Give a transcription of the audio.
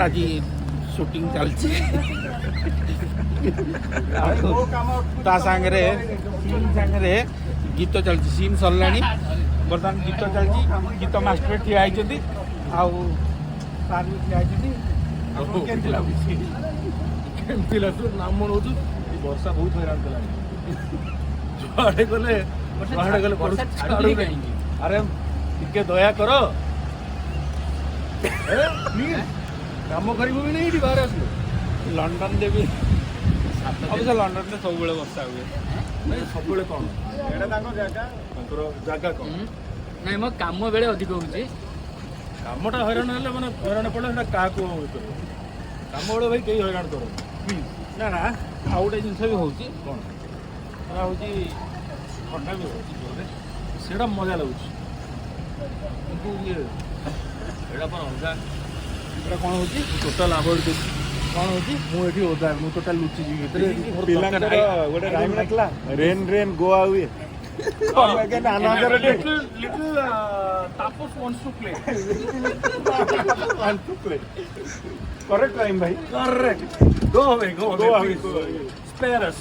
आज शूटिंग चलती सागरे गीत चलती सीन सरला बर्तमान गीत चलती गीत मास्टर ठिया होती आउ सार भी ठिया होती केमती लगुच केमती लगु नाम मनोजु वर्षा बहुत हैरान कला जुआड़े गले अरे टिके दया कर प्लीज काम कर नहीं बाहर आस लंडन भी अवश्य लंडन में सब वर्षा हुए नहीं सब कौन जगह कौन नहीं मो काम बेले अधिक होउची कामटा हैरान हेल्ले मैंने हैरान पड़े क्या काम बेले भाई कई हैरान कर ना ना आउ गोटे जिन भी हूँ कौन हूँ ठंडा भी हो सेटा मजा लगुच ये अलगा कौन हो टोटाल आभोड देती कौन हो मुझे ओदा मुझे टोटाल लुचि गोटे टाइम नथला रेन रेन गोआ हुए little Tapas wants to play. Correct time भाई Correct. Go away, please. Spare us.